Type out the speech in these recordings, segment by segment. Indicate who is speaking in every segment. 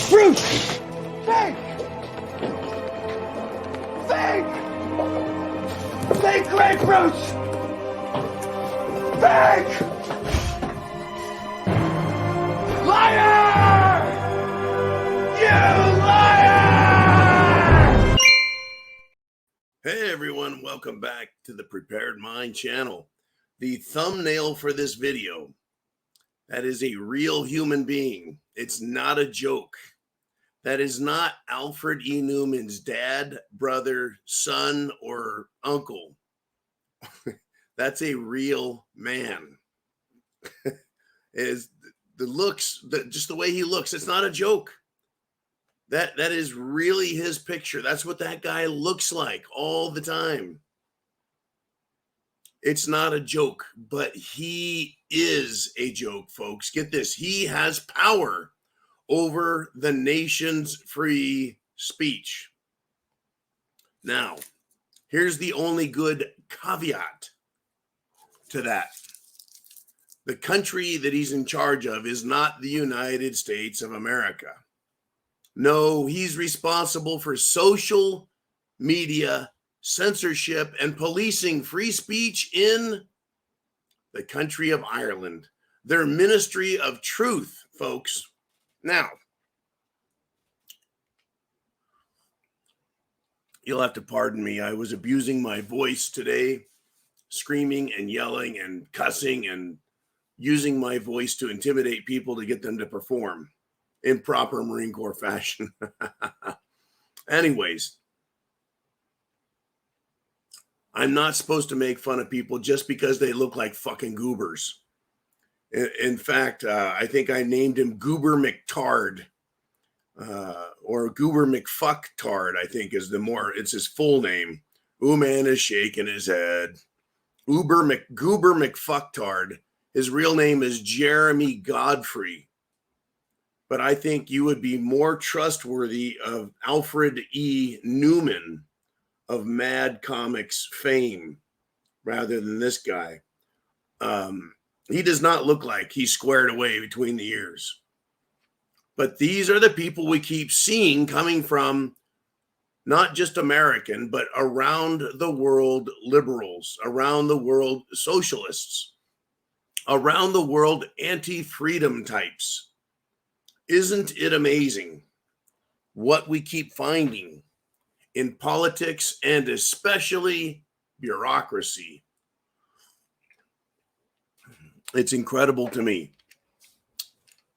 Speaker 1: Fruit! Fake! Fake! Fake grapefruits! Fake! Liar! You liar!
Speaker 2: Hey everyone, welcome back to the Prepared Mind channel. The thumbnail for this video, that is a real human being. It's not a joke. That is not Alfred E. Newman's dad, brother, son, or uncle. That's a real man. Is the looks, just the way he looks, it's not a joke. That is really his picture. That's what that guy looks like all the time. It's not a joke, but he is a joke, folks. Get this. He has power over the nation's free speech. Now, here's the only good caveat to that. The country that he's in charge of is not the United States of America. No, he's responsible for social media censorship and policing free speech in the country of Ireland. Their ministry of truth, folks. Now, you'll have to pardon me. I was abusing my voice today, screaming and yelling and cussing and using my voice to intimidate people to get them to perform in proper Marine Corps fashion. Anyways, I'm not supposed to make fun of people just because they look like fucking goobers. In fact, I think I named him Goober McTard, or Goober McFucktard, I think is it's his full name. Man is shaking his head. Goober McFucktard. His real name is Jeremy Godfrey. But I think you would be more trustworthy of Alfred E. Newman of Mad Comics fame rather than this guy. He does not look like he's squared away between the ears. But these are the people we keep seeing coming from not just American, but around the world liberals, around the world socialists, around the world anti-freedom types. Isn't it amazing what we keep finding in politics and especially bureaucracy? It's incredible to me.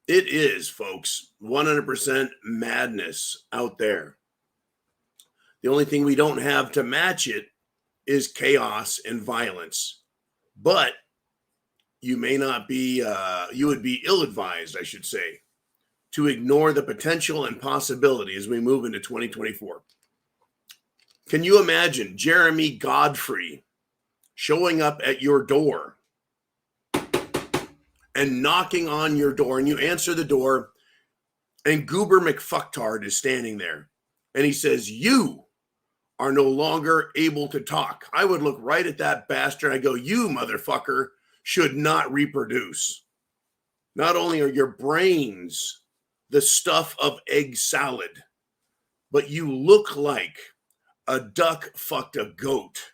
Speaker 2: It is, folks, 100% madness out there. The only thing we don't have to match it is chaos and violence. But you may not be, you would be ill-advised, I should say, to ignore the potential and possibility as we move into 2024. Can you imagine Jeremy Godfrey showing up at your door and knocking on your door, and you answer the door, and Goober McFucktard is standing there, and he says, "You are no longer able to talk." I would look right at that bastard. I go, "You motherfucker should not reproduce. Not only are your brains the stuff of egg salad, but you look like a duck fucked a goat.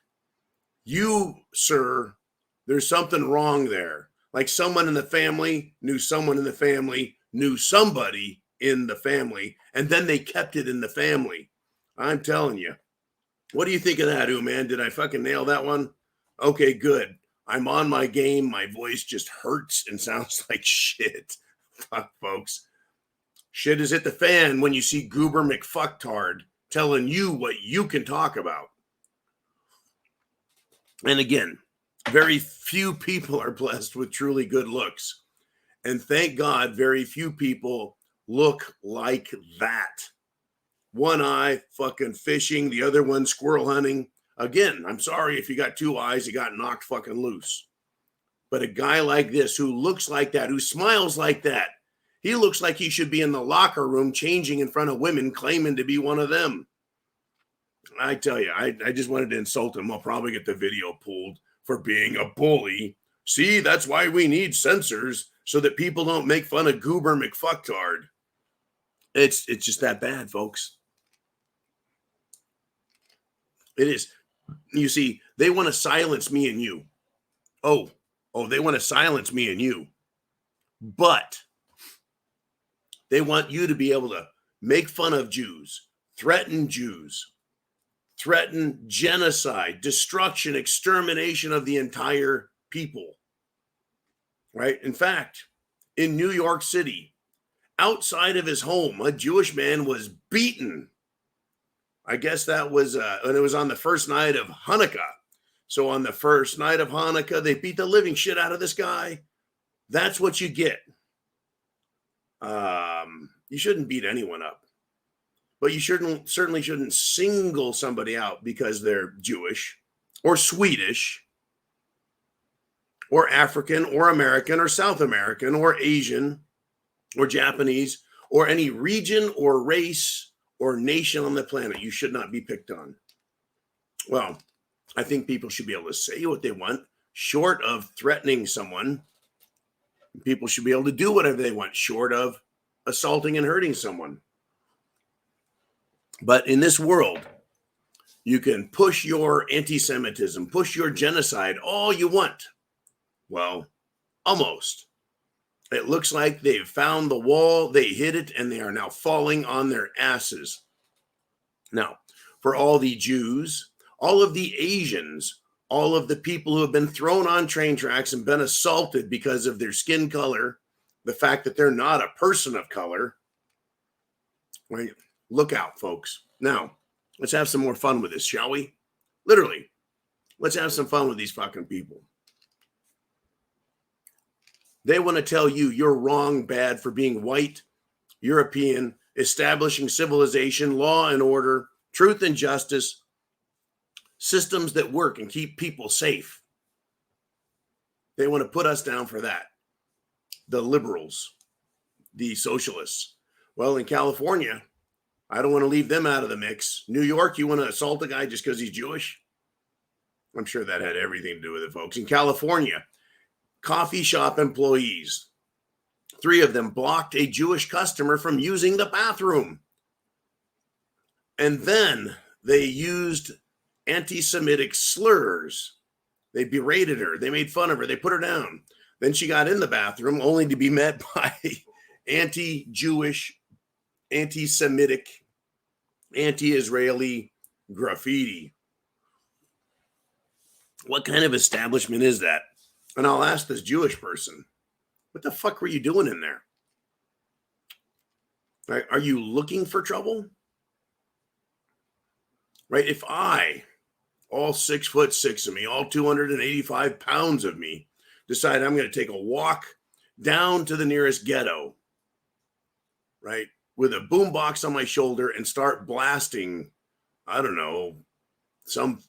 Speaker 2: You, sir, there's something wrong there. Like someone in the family knew someone in the family knew somebody in the family, and then they kept it in the family." I'm telling you. What do you think of that, man? Did I fucking nail that one? Okay, good. I'm on my game. My voice just hurts and sounds like shit. Fuck, folks. Shit is hit the fan when you see Goober McFucktard telling you what you can talk about. And again, very few people are blessed with truly good looks. And thank God, very few people look like that. One eye fucking fishing, the other one squirrel hunting. Again, I'm sorry if you got two eyes, you got knocked fucking loose. But a guy like this who looks like that, who smiles like that, he looks like he should be in the locker room changing in front of women claiming to be one of them. I tell you, I just wanted to insult him. I'll probably get the video pulled for being a bully. See, that's why we need censors, so that people don't make fun of Goober McFucktard. It's just that bad, folks. It is. You see, they want to silence me and you. Oh, they want to silence me and you. But they want you to be able to make fun of Jews, threaten genocide, destruction, extermination of the entire people. Right? In fact, in New York City, outside of his home, a Jewish man was beaten. I guess that was, and it was on the first night of Hanukkah. So on the first night of Hanukkah, they beat the living shit out of this guy. That's what you get. You shouldn't beat anyone up, but you certainly shouldn't single somebody out because they're Jewish or Swedish or African or American or South American or Asian or Japanese or any region or race or nation on the planet. You should not be picked on. Well, I think people should be able to say what they want, short of threatening someone. People should be able to do whatever they want, short of assaulting and hurting someone. But in this world, you can push your anti-Semitism, push your genocide all you want. Well, almost. It looks like they've found the wall, they hit it, and they are now falling on their asses. Now, for all the Jews, all of the Asians, all of the people who have been thrown on train tracks and been assaulted because of their skin color, the fact that they're not a person of color, right? Look out, folks. Now, let's have some more fun with this, shall we? Literally, let's have some fun with these fucking people. They want to tell you you're wrong, bad for being white, European, establishing civilization, law and order, truth and justice, systems that work and keep people safe. They want to put us down for that. The liberals, the socialists. Well, in California, I don't want to leave them out of the mix. New York, you want to assault a guy just because he's Jewish? I'm sure that had everything to do with it, folks. In California, coffee shop employees, 3 of them blocked a Jewish customer from using the bathroom. And then they used anti-Semitic slurs. They berated her. They made fun of her. They put her down. Then she got in the bathroom only to be met by anti-Jewish, anti-Semitic, anti-Israeli graffiti. What kind of establishment is that? And I'll ask this Jewish person, what the fuck were you doing in there? Right? Are you looking for trouble? Right? If I, all 6'6" of me, all 285 pounds of me, decide I'm going to take a walk down to the nearest ghetto, right, with a boombox on my shoulder and start blasting, I don't know, some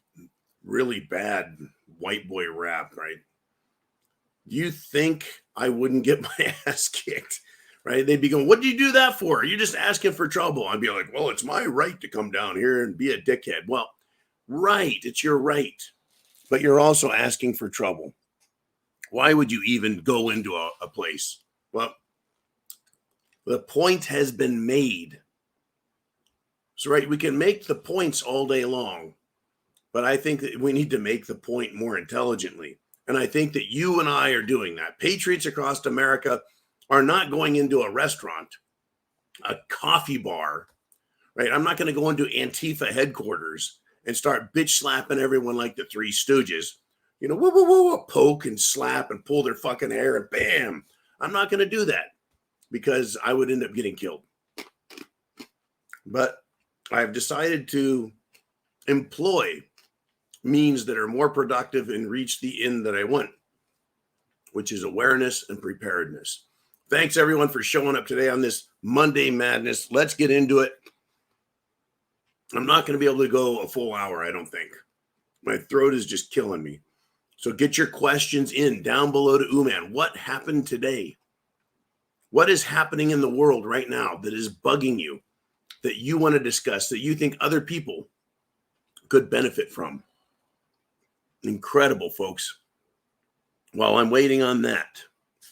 Speaker 2: really bad white boy rap, right? You think I wouldn't get my ass kicked, right? They'd be going, what did you do that for? You're just asking for trouble. I'd be like, well, it's my right to come down here and be a dickhead. Well, right, it's your right, but you're also asking for trouble. Why would you even go into a place? Well, the point has been made. So, right, we can make the points all day long, but I think that we need to make the point more intelligently. And I think that you and I are doing that. Patriots across America are not going into a restaurant, a coffee bar, right? I'm not going to go into Antifa headquarters and start bitch slapping everyone like the Three Stooges. You know, woo, woo, woo, woo, poke and slap and pull their fucking hair and bam. I'm not going to do that because I would end up getting killed. But I've decided to employ means that are more productive and reach the end that I want, which is awareness and preparedness. Thanks, everyone, for showing up today on this Monday Madness. Let's get into it. I'm not going to be able to go a full hour, I don't think. My throat is just killing me. So get your questions in down below to Uman. What happened today? What is happening in the world right now that is bugging you, that you want to discuss, that you think other people could benefit from? Incredible, folks. While I'm waiting on that,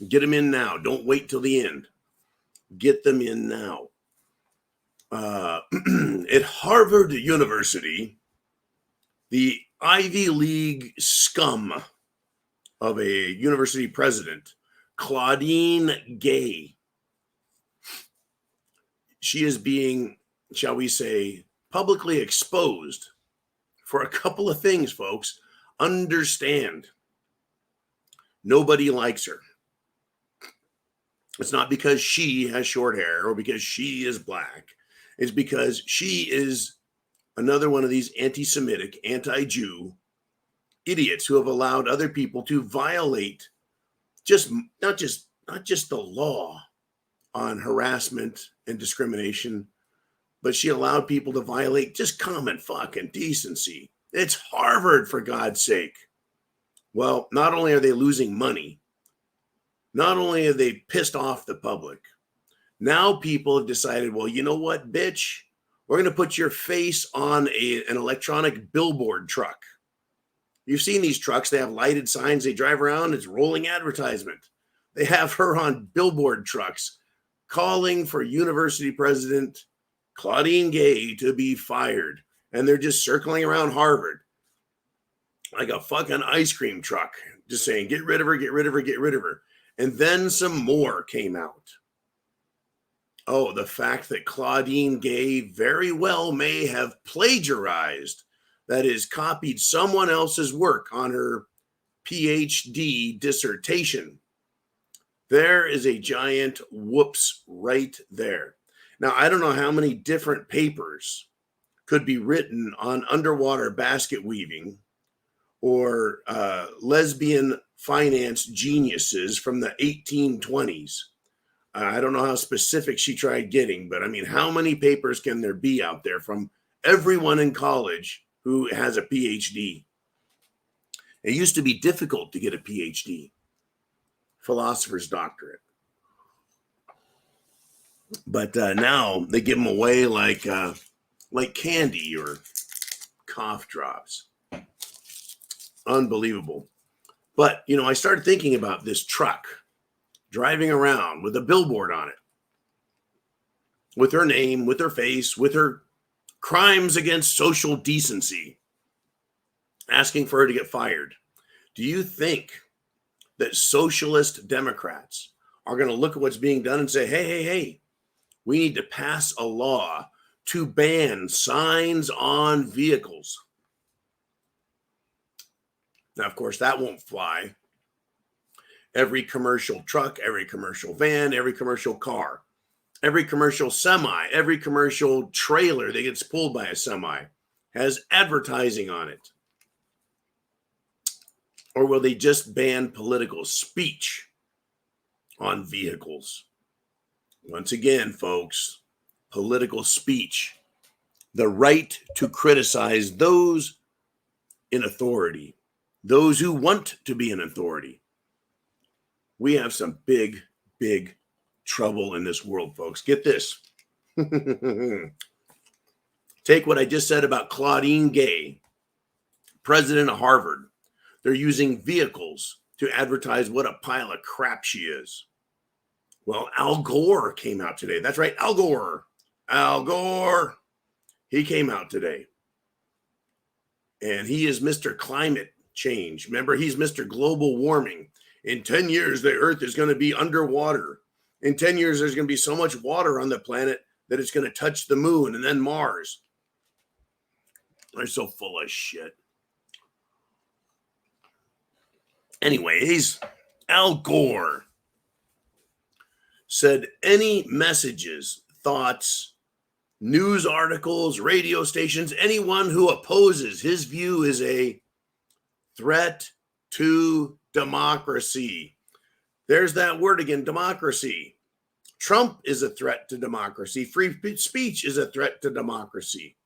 Speaker 2: get them in now. Don't wait till the end. Get them in now. At Harvard University, the Ivy League scum of a university president, Claudine Gay, she is being, shall we say, publicly exposed for a couple of things, folks. Understand, nobody likes her. It's not because she has short hair or because she is black. It's because she is another one of these anti-Semitic, anti-Jew idiots who have allowed other people to violate not just the law on harassment and discrimination, but she allowed people to violate just common fucking decency. It's Harvard, for God's sake. Well, not only are they losing money, not only are they pissed off the public, now people have decided, well, you know what, bitch? We're going to put your face on an electronic billboard truck. You've seen these trucks. They have lighted signs. They drive around. It's rolling advertisement. They have her on billboard trucks calling for university president Claudine Gay to be fired. And they're just circling around Harvard like a fucking ice cream truck, just saying, get rid of her, get rid of her, get rid of her. And then some more came out. Oh, the fact that Claudine Gay very well may have plagiarized, that is, copied someone else's work on her PhD dissertation. There is a giant whoops right there. Now, I don't know how many different papers could be written on underwater basket weaving or lesbian finance geniuses from the 1820s. I don't know how specific she tried getting, but I mean, how many papers can there be out there from everyone in college who has a PhD? It used to be difficult to get a PhD, philosopher's doctorate. But now they give them away like candy or cough drops. Unbelievable. But, you know, I started thinking about this truck driving around with a billboard on it, with her name, with her face, with her crimes against social decency, asking for her to get fired. Do you think that socialist Democrats are going to look at what's being done and say, hey, we need to pass a law to ban signs on vehicles? Now, of course, that won't fly. Every commercial truck, every commercial van, every commercial car, every commercial semi, every commercial trailer that gets pulled by a semi has advertising on it. Or will they just ban political speech on vehicles? Once again, folks, political speech, the right to criticize those in authority, those who want to be in authority. We have some big, big trouble in this world, folks. Get this. Take what I just said about Claudine Gay, president of Harvard. They're using vehicles to advertise what a pile of crap she is. Well, Al Gore came out today. That's right, Al Gore. Al Gore. He came out today. And he is Mr. Climate Change. Remember, he's Mr. Global Warming. In 10 years, the Earth is going to be underwater. In 10 years, there's going to be so much water on the planet that it's going to touch the moon and then Mars. They're so full of shit. Anyways, Al Gore said any messages, thoughts, news articles, radio stations, anyone who opposes his view is a threat to democracy. There's that word again, democracy. Trump is a threat to democracy. Free speech is a threat to democracy.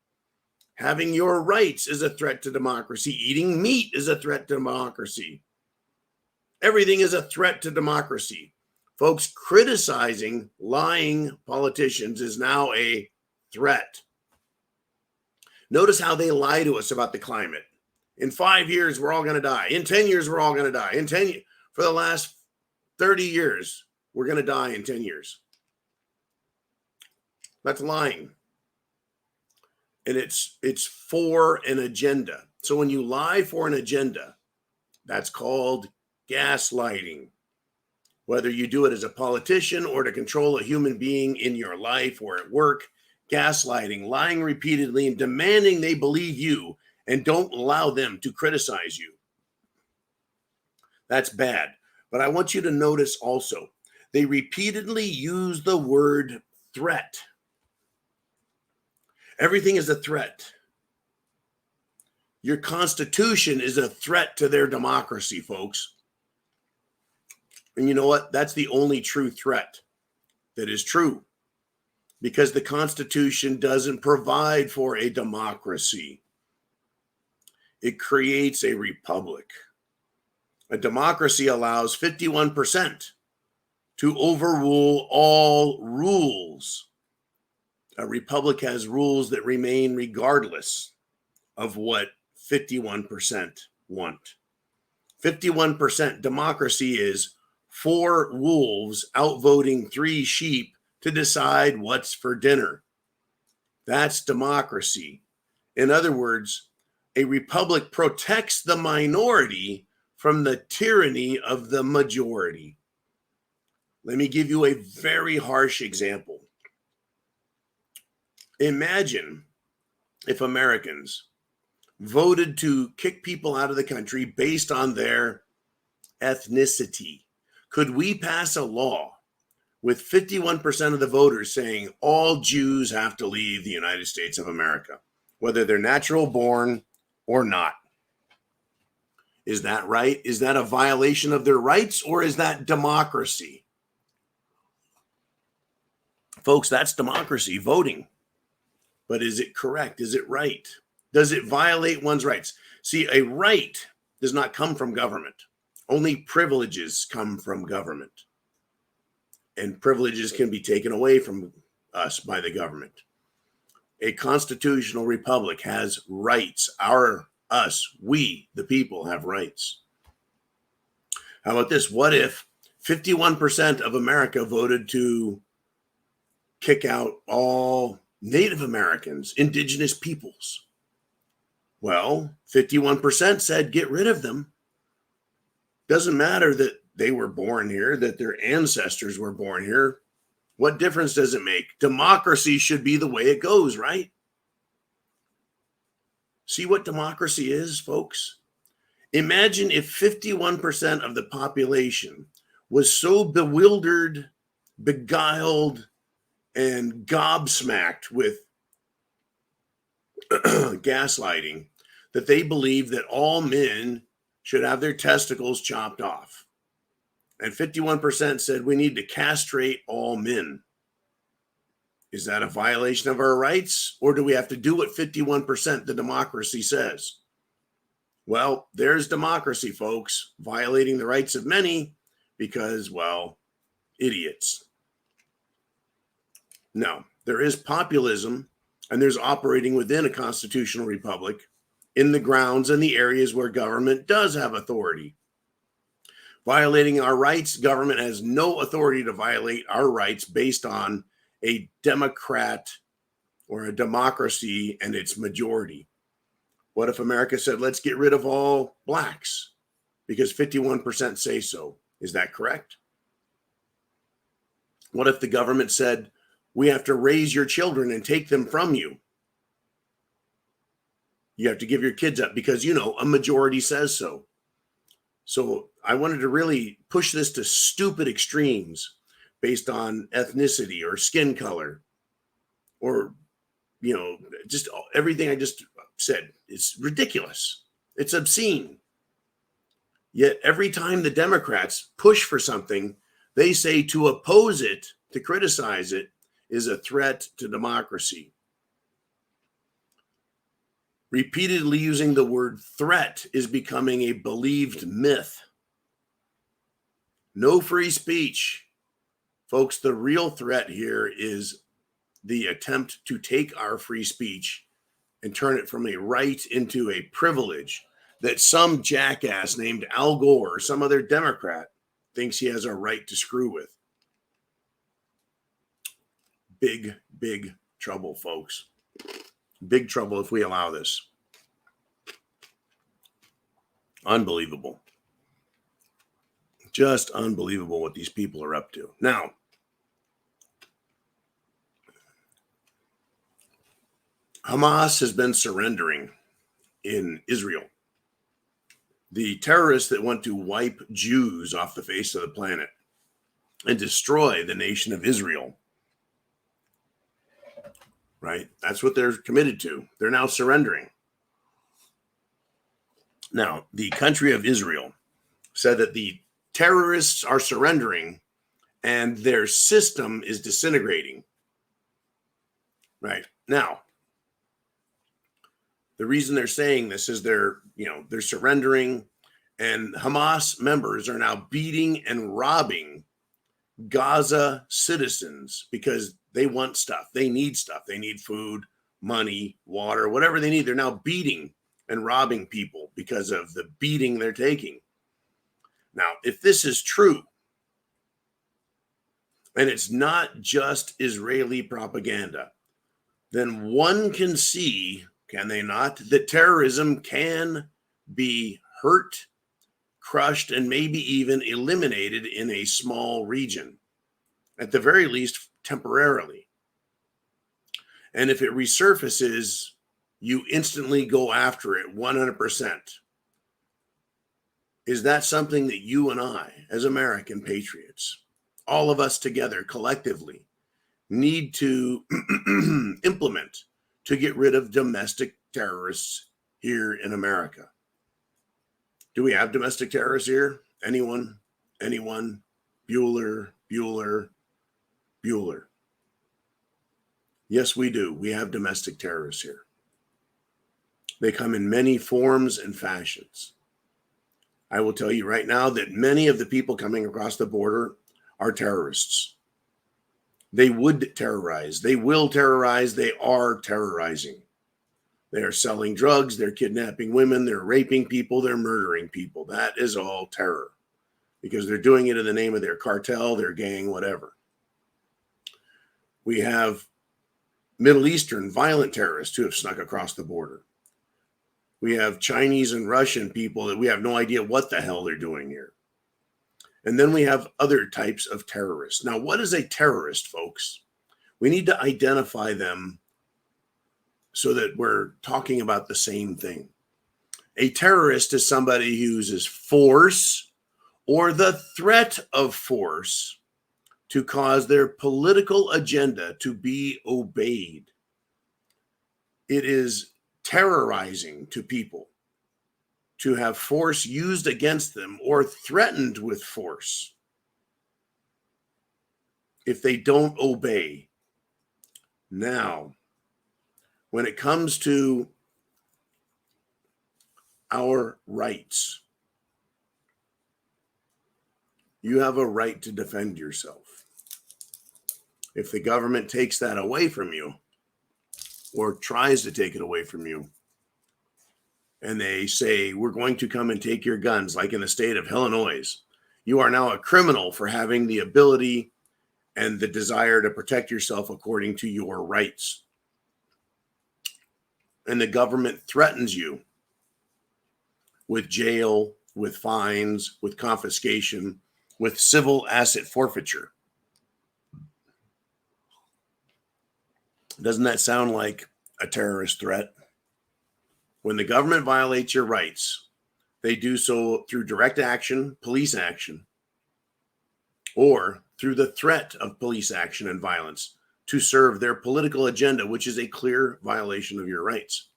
Speaker 2: Having your rights is a threat to democracy. Eating meat is a threat to democracy. Everything is a threat to democracy. Folks, criticizing lying politicians is now a threat. Notice how they lie to us about the climate. In 5 years, we're all going to die. In 10 years, we're all going to die. For the last 30 years, we're going to die in 10 years. That's lying. and it's for an agenda. So when you lie for an agenda, that's called gaslighting. Whether you do it as a politician or to control a human being in your life or at work, gaslighting, lying repeatedly and demanding they believe you and don't allow them to criticize you. That's bad. But I want you to notice also, they repeatedly use the word threat. Everything is a threat. Your Constitution is a threat to their democracy, folks. And you know what? That's the only true threat that is true, because the Constitution doesn't provide for a democracy. It creates a republic. A democracy allows 51% to overrule all rules. A republic has rules that remain regardless of what 51% want. 51% democracy is 4 wolves outvoting 3 sheep to decide what's for dinner. That's democracy. In other words, a republic protects the minority from the tyranny of the majority. Let me give you a very harsh example. Imagine if Americans voted to kick people out of the country based on their ethnicity. Could we pass a law with 51% of the voters saying all Jews have to leave the United States of America, whether they're natural born or not? Is that right? Is that a violation of their rights, or is that democracy? Folks, that's democracy, voting. But is it correct? Is it right? Does it violate one's rights? See, a right does not come from government. Only privileges come from government. And privileges can be taken away from us by the government. A constitutional republic has rights. We, the people, have rights. How about this? What if 51% of America voted to kick out all Native Americans, indigenous peoples? Well, 51% said get rid of them. Doesn't matter that they were born here, that their ancestors were born here. What difference does it make? Democracy should be the way it goes, right? See what democracy is, folks? Imagine if 51% of the population was so bewildered, beguiled, and gobsmacked with gaslighting that they believe that all men should have their testicles chopped off. And 51% said we need to castrate all men. Is that a violation of our rights? Or do we have to do what 51% the democracy says? Well, there's democracy, folks, violating the rights of many because, well, idiots. No, there is populism, and there's operating within a constitutional republic in the grounds and the areas where government does have authority. Violating our rights, government has no authority to violate our rights based on a Democrat or a democracy and its majority. What if America said, let's get rid of all blacks because 51% say so? Is that correct? What if the government said, we have to raise your children and take them from you? You have to give your kids up because, a majority says so. So I wanted to really push this to stupid extremes based on ethnicity or skin color or, just everything I just said. It's ridiculous. It's obscene. Yet every time the Democrats push for something, they say to oppose it, to criticize it, is a threat to democracy. Repeatedly using the word threat is becoming a believed myth. No free speech. Folks, the real threat here is the attempt to take our free speech and turn it from a right into a privilege that some jackass named Al Gore or some other Democrat thinks he has a right to screw with. Big, big trouble, folks. Big trouble if we allow this. Unbelievable. Just unbelievable what these people are up to. Now, Hamas has been surrendering in Israel. The terrorists that want to wipe Jews off the face of the planet and destroy the nation of Israel, right? That's what they're committed to. They're now surrendering. Now, the country of Israel said that the terrorists are surrendering and their system is disintegrating. Right. Now, the reason they're saying this is they're surrendering, and Hamas members are now beating and robbing Gaza citizens because they want stuff. They need stuff. They need food, money, water, whatever they need. They're now beating and robbing people because of the beating they're taking. Now, if this is true, and it's not just Israeli propaganda, then one can see, can they not, that terrorism can be hurt, crushed, and maybe even eliminated in a small region, at the very least temporarily. And if it resurfaces, you instantly go after it 100%. Is that something that you and I, as American patriots, all of us together collectively, need to implement to get rid of domestic terrorists here in America? Do we have domestic terrorists here? Anyone? Bueller. Yes, we do. We have domestic terrorists here. They come in many forms and fashions. I will tell you right now that many of the people coming across the border are terrorists. They would terrorize. They will terrorize. They are terrorizing. They are selling drugs. They're kidnapping women. They're raping people. They're murdering people. That is all terror because they're doing it in the name of their cartel, their gang, whatever. We have Middle Eastern violent terrorists who have snuck across the border. We have Chinese and Russian people that we have no idea what the hell they're doing here. And then we have other types of terrorists. Now, what is a terrorist, folks? We need to identify them so that we're talking about the same thing. A terrorist is somebody who uses force or the threat of force to cause their political agenda to be obeyed. It is terrorizing to people to have force used against them or threatened with force if they don't obey. Now, when it comes to our rights, you have a right to defend yourself. If the government takes that away from you or tries to take it away from you, and they say, we're going to come and take your guns, like in the state of Illinois, you are now a criminal for having the ability and the desire to protect yourself according to your rights. And the government threatens you with jail, with fines, with confiscation, with civil asset forfeiture. Doesn't that sound like a terrorist threat? When the government violates your rights, they do so through direct action, police action, or through the threat of police action and violence to serve their political agenda, which is a clear violation of your rights.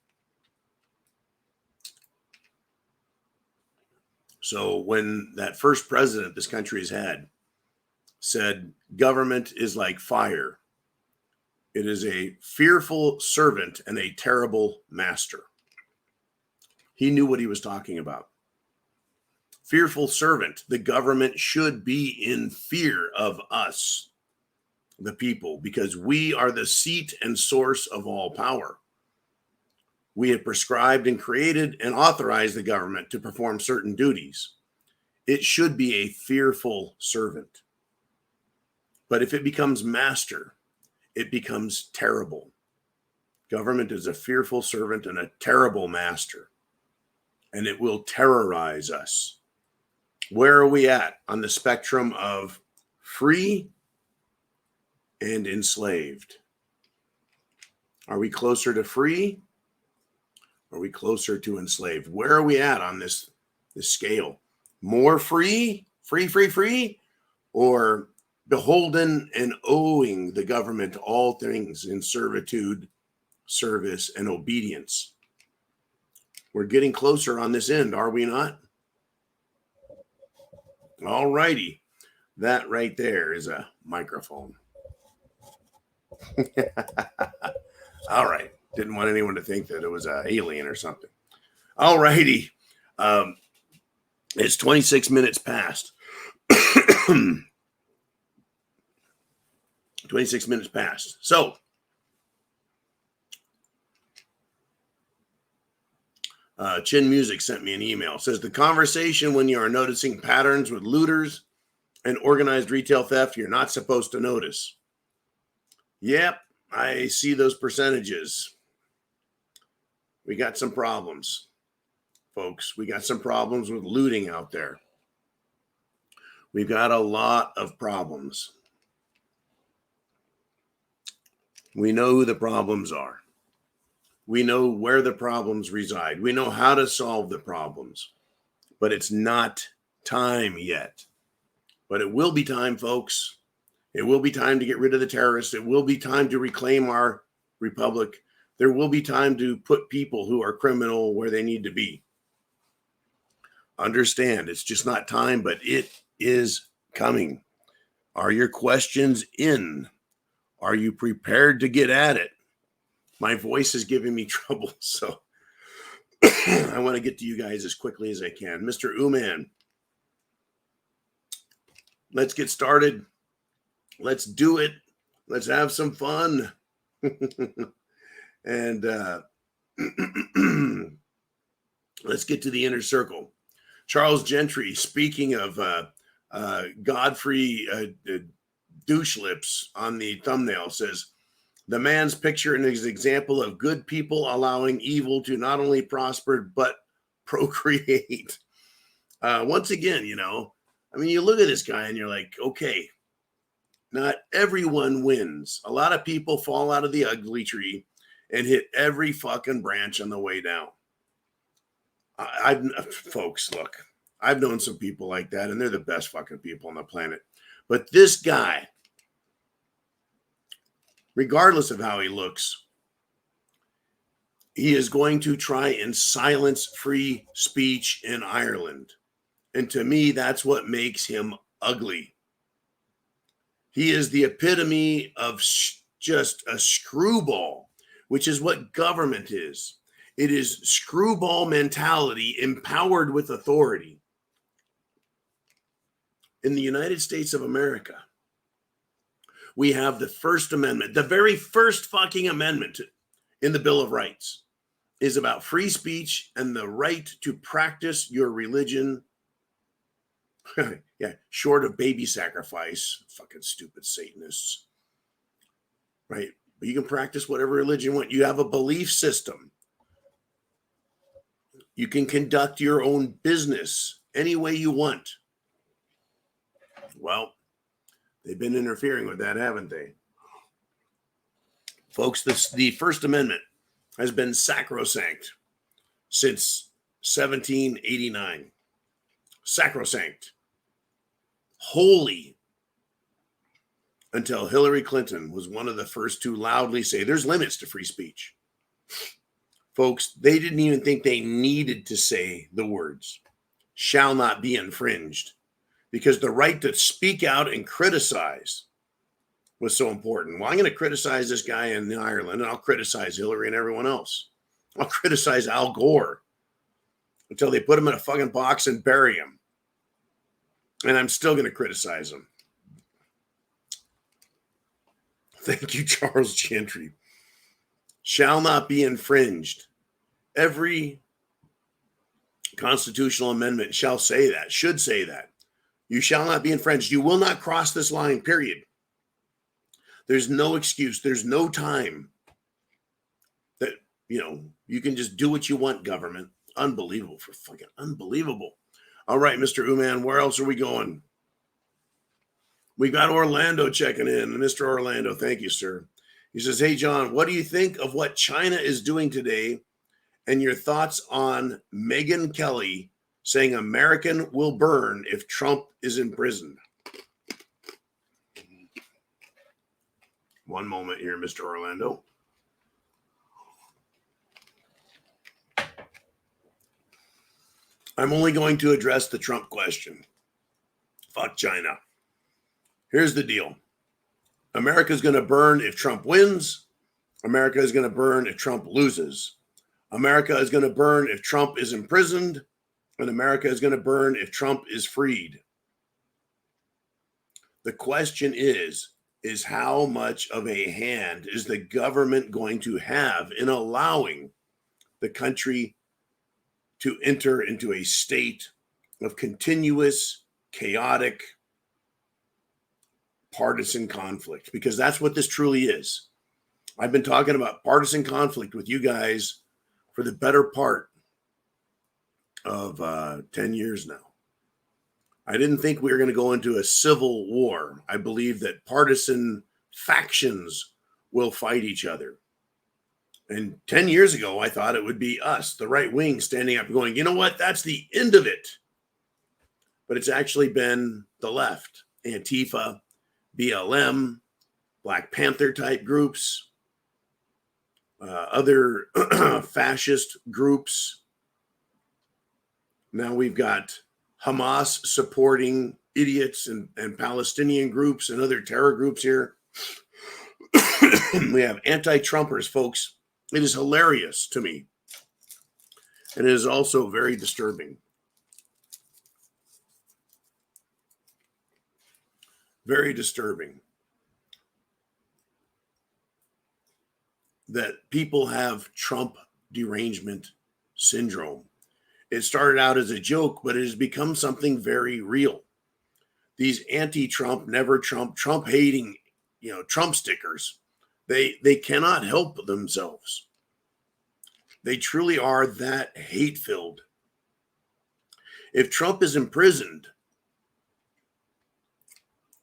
Speaker 2: So when that first president this country has had said, government is like fire, it is a fearful servant and a terrible master. He knew what he was talking about. Fearful servant. The government should be in fear of us, the people, because we are the seat and source of all power. We have prescribed and created and authorized the government to perform certain duties. It should be a fearful servant. But if it becomes master, it becomes terrible. Government is a fearful servant and a terrible master, and it will terrorize us. Where are we at on the spectrum of free and enslaved? Are we closer to free? Are we closer to enslaved? Where are we at on this scale? More free, or beholden and owing the government all things in servitude, service, and obedience? We're getting closer on this end, are we not? All righty. That right there is a microphone. All right. Didn't want anyone to think that it was an alien or something. All righty. It's 26 minutes past. 26 minutes past. So, Chin Music sent me an email. It says, the conversation when you are noticing patterns with looters and organized retail theft you're not supposed to notice. Yep, I see those percentages. We got some problems, folks. We got some problems with looting out there. We've got a lot of problems. We know who the problems are. We know where the problems reside. We know how to solve the problems. But it's not time yet. But it will be time, folks. It will be time to get rid of the terrorists. It will be time to reclaim our republic. There will be time to put people who are criminal where they need to be. Understand, it's just not time, but it is coming. Are your questions in? Are you prepared to get at it? My voice is giving me trouble, so I want to get to you guys as quickly as I can. Mr. Uman, let's get started. Let's do it. Let's have some fun. And let's get to the inner circle. Charles Gentry, speaking of Godfrey douche lips on the thumbnail, says, the man's picture and his example of good people allowing evil to not only prosper, but procreate. Once again, you look at this guy and you're like, okay, not everyone wins. A lot of people fall out of the ugly tree and hit every fucking branch on the way down. Folks, look, I've known some people like that, and they're the best fucking people on the planet. But this guy, regardless of how he looks, he is going to try and silence free speech in Ireland. And to me, that's what makes him ugly. He is the epitome of just a screwball, which is what government is. It is screwball mentality empowered with authority. In the United States of America, we have the First Amendment. The very first fucking amendment in the Bill of Rights is about free speech and the right to practice your religion. Yeah, short of baby sacrifice. Fucking stupid Satanists. Right? But you can practice whatever religion you want. You have a belief system. You can conduct your own business any way you want. Well, they've been interfering with that, haven't they? Folks, the First Amendment has been sacrosanct since 1789. Sacrosanct. Holy. Until Hillary Clinton was one of the first to loudly say there's limits to free speech. Folks, they didn't even think they needed to say the words shall not be infringed, because the right to speak out and criticize was so important. Well, I'm going to criticize this guy in Ireland, and I'll criticize Hillary and everyone else. I'll criticize Al Gore until they put him in a fucking box and bury him. And I'm still going to criticize him. Thank you, Charles Gentry. Shall not be infringed. Every constitutional amendment shall say that, should say that. You shall not be infringed. You will not cross this line, period. There's no excuse. There's no time. you can just do what you want, government. Unbelievable, for fucking unbelievable. All right, Mr. Uman, where else are we going? We got Orlando checking in. Mr. Orlando, thank you, sir. He says, hey, John, what do you think of what China is doing today and your thoughts on Megyn Kelly saying American will burn if Trump is imprisoned? One moment here, Mr. Orlando. I'm only going to address the Trump question. Fuck China. Here's the deal. America's going to burn if Trump wins. America is going to burn if Trump loses. America is going to burn if Trump is imprisoned. And America is going to burn if Trump is freed. The question is how much of a hand is the government going to have in allowing the country to enter into a state of continuous, chaotic, partisan conflict? Because that's what this truly is. I've been talking about partisan conflict with you guys for the better part of 10 years now. I didn't think we were going to go into a civil war. I believe that partisan factions will fight each other. And 10 years ago, I thought it would be us, the right wing, standing up and going, you know what? That's the end of it. But it's actually been the left, Antifa, BLM, Black Panther type groups, other fascist groups. Now we've got Hamas supporting idiots and Palestinian groups and other terror groups here. We have anti-Trumpers, folks. It is hilarious to me. And it is also very disturbing. Very disturbing that people have Trump derangement syndrome. It started out as a joke, but it has become something very real. These anti-Trump, never Trump, Trump hating, Trump stickers, they cannot help themselves. They truly are that hate-filled. If Trump is imprisoned,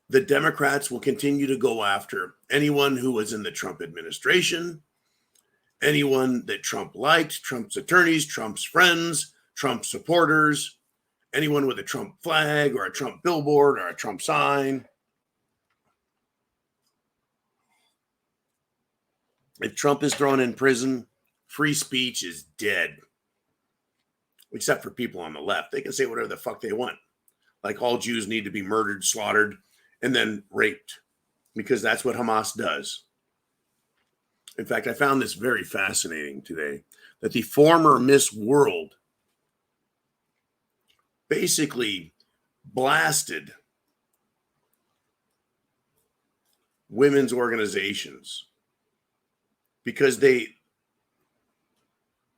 Speaker 2: the Democrats will continue to go after anyone who was in the Trump administration, anyone that Trump liked, Trump's attorneys, Trump's friends, Trump supporters, anyone with a Trump flag or a Trump billboard or a Trump sign. If Trump is thrown in prison, free speech is dead. Except for people on the left. They can say whatever the fuck they want. Like all Jews need to be murdered, slaughtered, and then raped. Because that's what Hamas does. In fact, I found this very fascinating today. That the former Miss World basically blasted women's organizations because they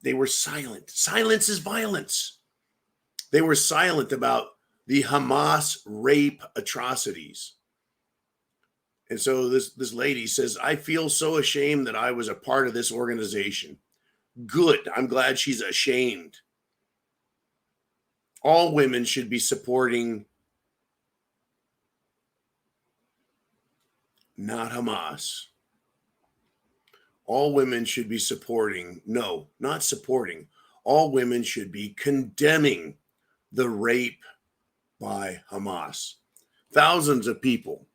Speaker 2: were silent. Silence is violence. They were silent about the Hamas rape atrocities. And so this lady says, I feel so ashamed that I was a part of this organization. Good. I'm glad she's ashamed. All women should be supporting not Hamas. All women should be supporting, no, not supporting. All women should be condemning the rape by Hamas. Thousands of people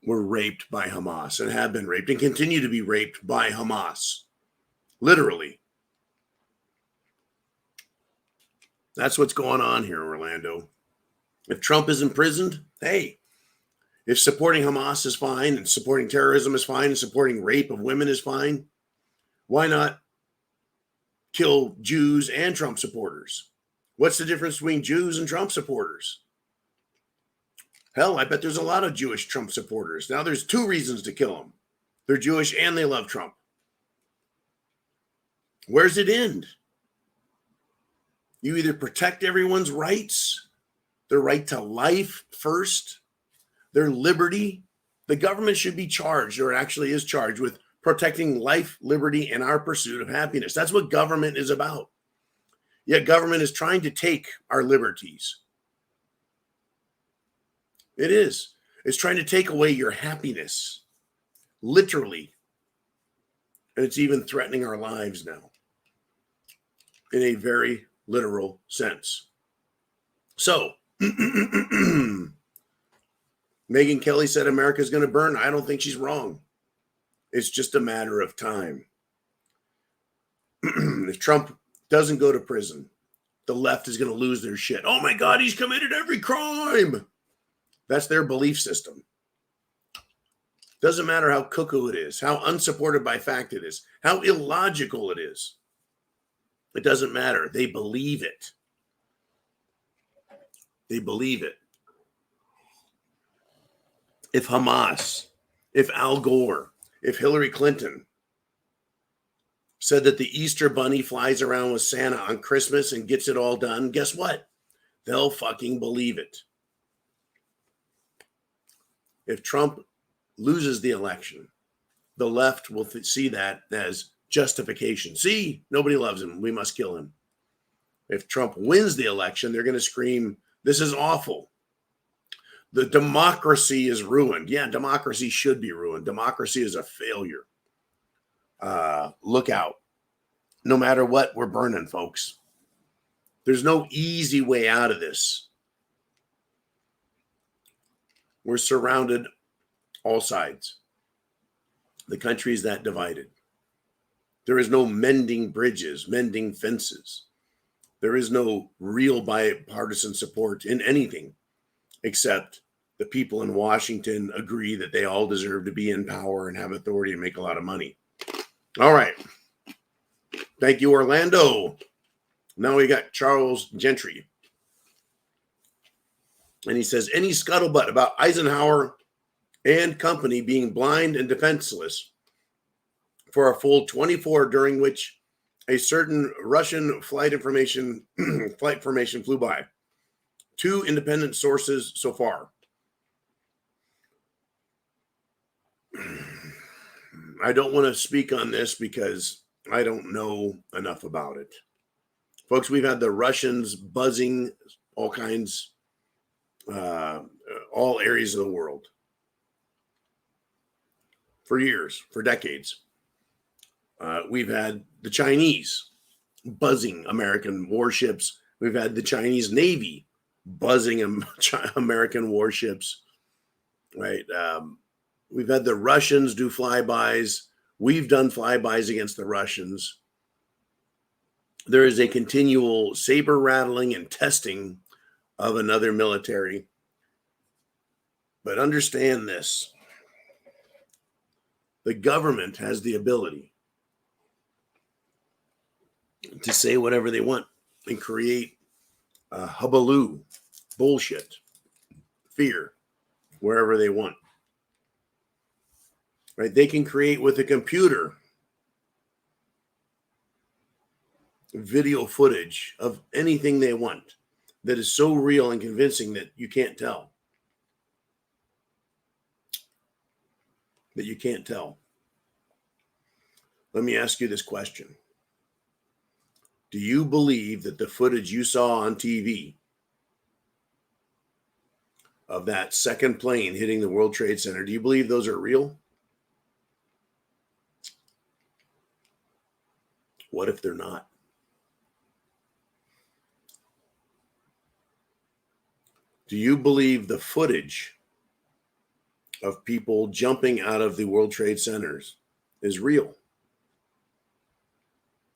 Speaker 2: were raped by Hamas and have been raped and continue to be raped by Hamas. Literally. That's what's going on here, Orlando. If Trump is imprisoned, hey, if supporting Hamas is fine and supporting terrorism is fine and supporting rape of women is fine, why not kill Jews and Trump supporters? What's the difference between Jews and Trump supporters? Hell, I bet there's a lot of Jewish Trump supporters. Now there's two reasons to kill them. They're Jewish and they love Trump. Where's it end? You either protect everyone's rights, their right to life first, their liberty. The government should be charged, or it actually is charged, with protecting life, liberty, and our pursuit of happiness. That's what government is about. Yet government is trying to take our liberties. It is. It's trying to take away your happiness, literally. And it's even threatening our lives now in a very literal sense. So, Megyn Kelly said America's going to burn. I don't think she's wrong. It's just a matter of time. If Trump doesn't go to prison, the left is going to lose their shit. Oh my God, he's committed every crime. That's their belief system. Doesn't matter how cuckoo it is, how unsupported by fact it is, how illogical it is. It doesn't matter. They believe it. They believe it. If Hamas, if Al Gore, if Hillary Clinton said that the Easter Bunny flies around with Santa on Christmas and gets it all done, guess what? They'll fucking believe it. If Trump loses the election, the left will see that as justification. See, nobody loves him. We must kill him. If Trump wins the election, they're going to scream, this is awful. The democracy is ruined. Yeah, democracy should be ruined. Democracy is a failure. Look out. No matter what, we're burning, folks. There's no easy way out of this. We're surrounded all sides. The country is that divided. There is no mending bridges, mending fences. There is no real bipartisan support in anything, except the people in Washington agree that they all deserve to be in power and have authority and make a lot of money. All right. Thank you, Orlando. Now we got Charles Gentry. And he says, any scuttlebutt about Eisenhower and company being blind and defenseless for a full 24, during which a certain Russian flight formation flew by. 2 independent sources so far. I don't want to speak on this because I don't know enough about it. Folks, we've had the Russians buzzing all kinds, all areas of the world for years, for decades. We've had the Chinese buzzing American warships. We've had the Chinese Navy buzzing American warships, right? We've had the Russians do flybys. We've done flybys against the Russians. There is a continual saber rattling and testing of another military. But understand this. The government has the ability to say whatever they want and create hullabaloo, bullshit, fear, wherever they want. Right? They can create with a computer video footage of anything they want that is so real and convincing that you can't tell. That you can't tell. Let me ask you this question. Do you believe that the footage you saw on TV of that second plane hitting the World Trade Center, do you believe those are real? What if they're not? Do you believe the footage of people jumping out of the World Trade Centers is real?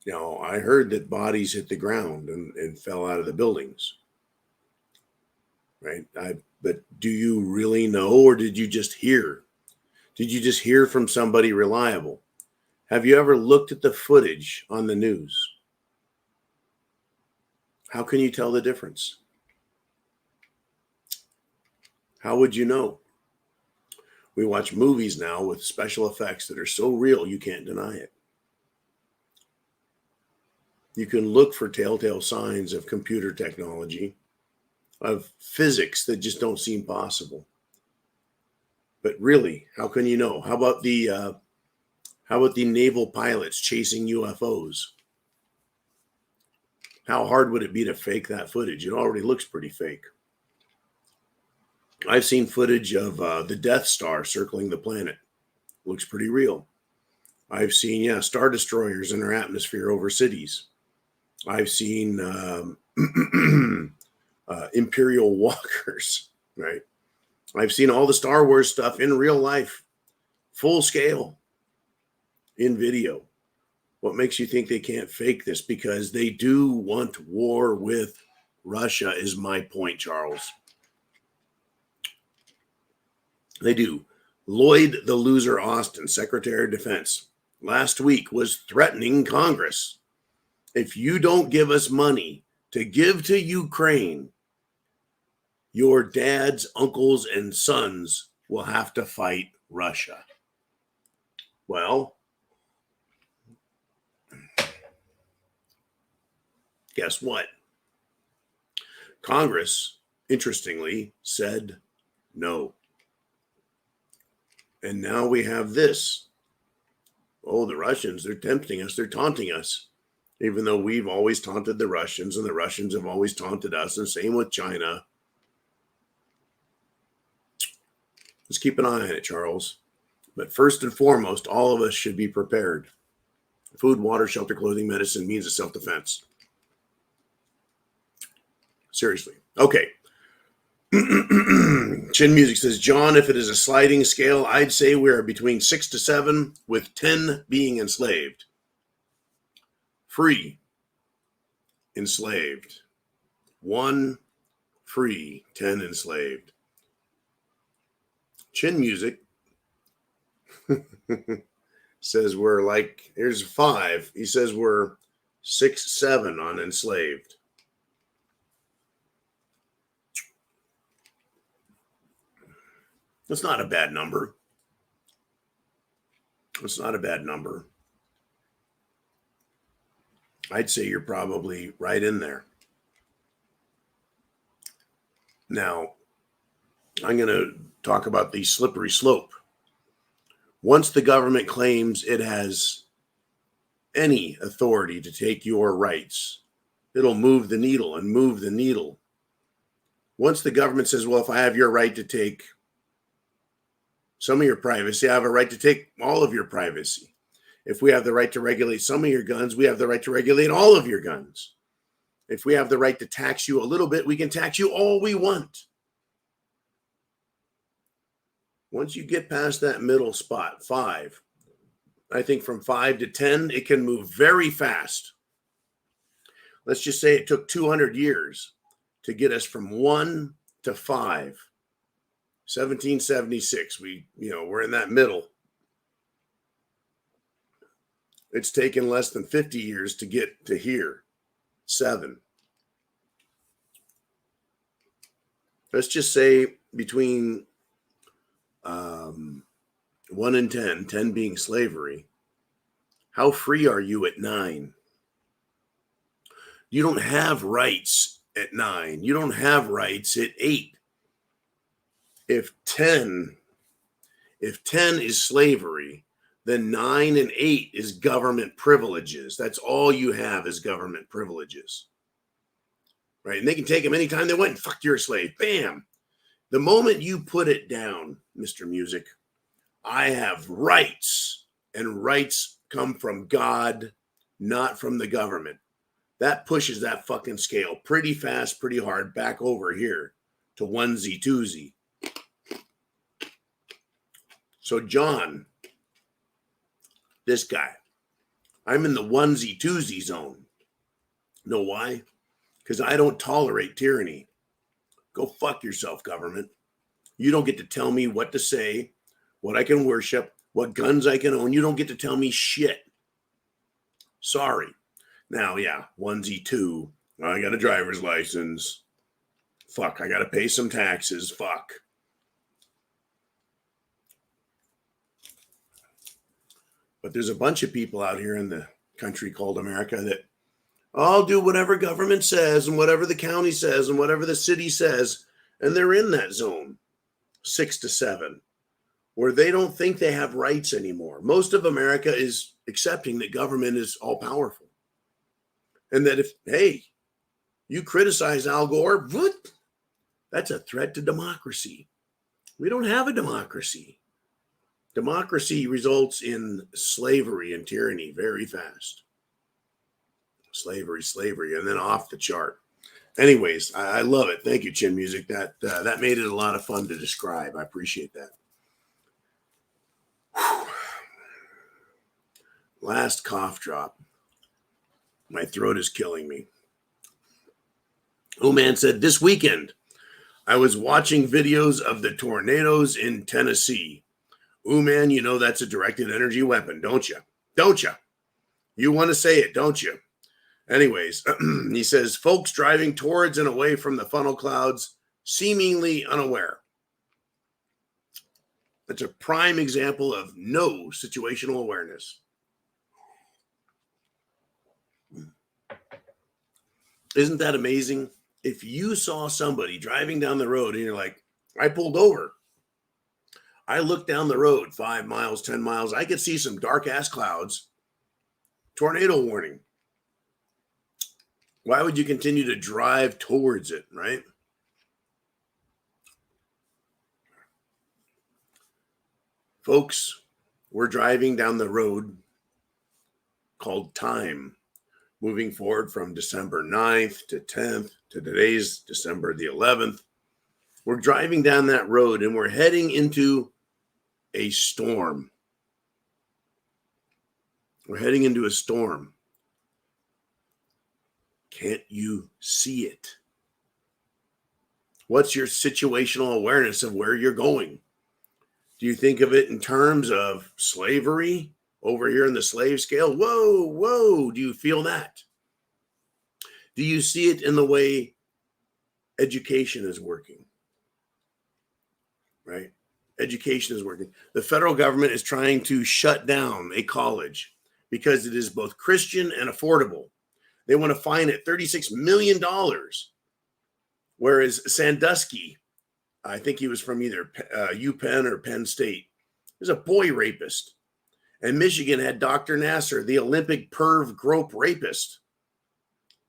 Speaker 2: You know, I heard that bodies hit the ground and fell out of the buildings. Right? But do you really know, or did you just hear? Did you just hear from somebody reliable? Have you ever looked at the footage on the news? How can you tell the difference? How would you know? We watch movies now with special effects that are so real you can't deny it. You can look for telltale signs of computer technology, of physics that just don't seem possible. But really, how can you know? How How about the naval pilots chasing UFOs? How hard would it be to fake that footage? It already looks pretty fake. I've seen footage of the Death Star circling the planet. Looks pretty real. I've seen, Star Destroyers in our atmosphere over cities. I've seen Imperial walkers, right? I've seen all the Star Wars stuff in real life, full scale, in video. What makes you think they can't fake this? Because they do want war with Russia, is my point, Charles. They do. Lloyd the Loser Austin, Secretary of Defense, last week was threatening Congress. If you don't give us money to give to Ukraine, your dads, uncles, and sons will have to fight Russia. Well, guess what? Congress, interestingly, said no. And now we have this. Oh, the Russians, they're tempting us. They're taunting us. Even though we've always taunted the Russians and the Russians have always taunted us, and same with China. Let's keep an eye on it, Charles. But first and foremost, all of us should be prepared. Food, water, shelter, clothing, medicine, means of self-defense. Seriously. Okay. Chin Music says, John, if it is a sliding scale, I'd say we are between 6 to 7, with 10 being enslaved. Free, enslaved. 1, free, 10 enslaved. Chin Music says we're like, here's 5. He says we're 6, 7 on enslaved. That's not a bad number. It's not a bad number. I'd say you're probably right in there. Now, I'm going to talk about the slippery slope. Once the government claims it has any authority to take your rights, it'll move the needle and move the needle. Once the government says, well, if I have your right to take some of your privacy, I have a right to take all of your privacy. If we have the right to regulate some of your guns, we have the right to regulate all of your guns. If we have the right to tax you a little bit, we can tax you all we want. Once you get past that middle spot, 5, I think from 5 to 10, it can move very fast. Let's just say it took 200 years to get us from 1 to 5. 1776, we're in that middle. It's taken less than 50 years to get to here, 7. Let's just say between 1 and 10, 10 being slavery. How free are you at 9? You don't have rights at 9. You don't have rights at 8. If 10 is slavery, then 9 and 8 is government privileges. That's all you have is government privileges. Right? And they can take them anytime they want. Fuck, you're a slave. Bam. The moment you put it down, Mr. Music, I have rights, and rights come from God, not from the government. That pushes that fucking scale pretty fast, pretty hard back over here to onesie, twosie. So John, this guy, I'm in the onesie, twosie zone. Know why? Because I don't tolerate tyranny. Go fuck yourself, government. You don't get to tell me what to say, what I can worship, what guns I can own. You don't get to tell me shit. Sorry. Now, yeah, onesie, 2. I got a driver's license. Fuck, I got to pay some taxes. Fuck. But there's a bunch of people out here in the country called America that I'll do whatever government says and whatever the county says and whatever the city says. And they're in that zone, 6 to 7. where they don't think they have rights anymore. Most of America is accepting that government is all powerful. And that if, hey, you criticize Al Gore, what? That's a threat to democracy. We don't have a democracy. Democracy results in slavery and tyranny very fast. Slavery, and then off the chart. Anyways, I love it. Thank you, Chin Music. That made it a lot of fun to describe. I appreciate that. Whew. Last cough drop. My throat is killing me. Oh man said, this weekend, I was watching videos of the tornadoes in Tennessee. Oh man, you know that's a directed energy weapon, don't you? Don't you? You want to say it, don't you? Anyways, he says, folks driving towards and away from the funnel clouds, seemingly unaware. That's a prime example of no situational awareness. Isn't that amazing? If you saw somebody driving down the road and you're like, I pulled over. I looked down the road 5 miles, 10 miles. I could see some dark ass clouds. Tornado warning. Why would you continue to drive towards it, right? Folks, we're driving down the road called time, moving forward from December 9th to 10th to today's December the 11th. We're driving down that road and we're heading into a storm. We're heading into a storm. Can't you see it? What's your situational awareness of where you're going? Do you think of it in terms of slavery over here in the slave scale? Whoa, whoa. Do you feel that? Do you see it in the way education is working? Right? Education is working. The federal government is trying to shut down a college because it is both Christian and affordable. They want to fine it $36 million. Whereas Sandusky, I think he was from either UPenn or Penn State, is a boy rapist. And Michigan had Dr. Nasser, the Olympic perv grope rapist.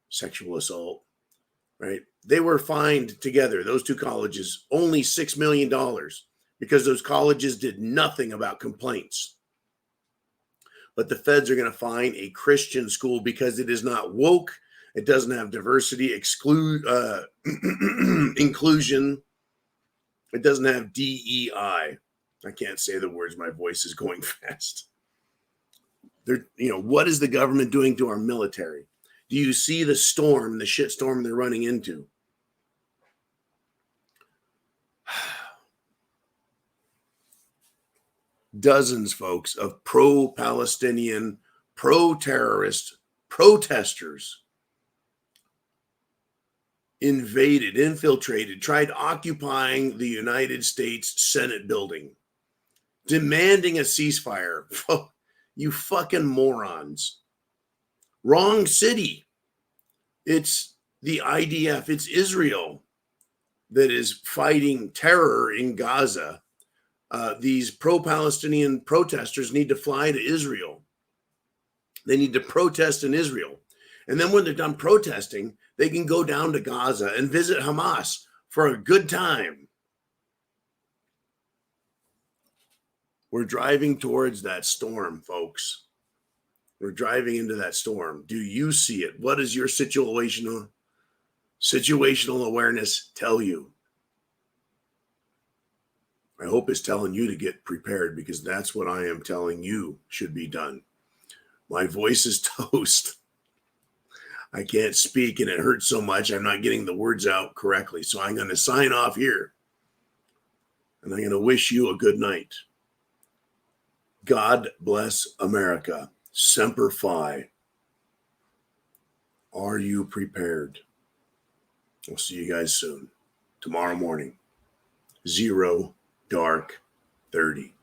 Speaker 2: Sexual assault, right? They were fined together, those two colleges, only $6 million because those colleges did nothing about complaints. But the feds are going to fine a Christian school because it is not woke. It doesn't have diversity, inclusion. It doesn't have DEI. I can't say the words. My voice is going fast. What is the government doing to our military? Do you see the storm, the shitstorm they're running into? Dozens, folks, of pro-Palestinian, pro-terrorist protesters invaded, infiltrated, tried occupying the United States Senate building, demanding a ceasefire. You fucking morons. Wrong city. It's the IDF. It's Israel that is fighting terror in Gaza. These pro-Palestinian protesters need to fly to Israel. They need to protest in Israel. And then when they're done protesting, they can go down to Gaza and visit Hamas for a good time. We're driving towards that storm, folks. We're driving into that storm. Do you see it? What does your situational awareness tell you? I hope it's telling you to get prepared, because that's what I am telling you should be done. My voice is toast. I can't speak and it hurts so much. I'm not getting the words out correctly. So I'm going to sign off here. And I'm going to wish you a good night. God bless America. Semper Fi. Are you prepared? I'll see you guys soon. Tomorrow morning. 0 dark 30.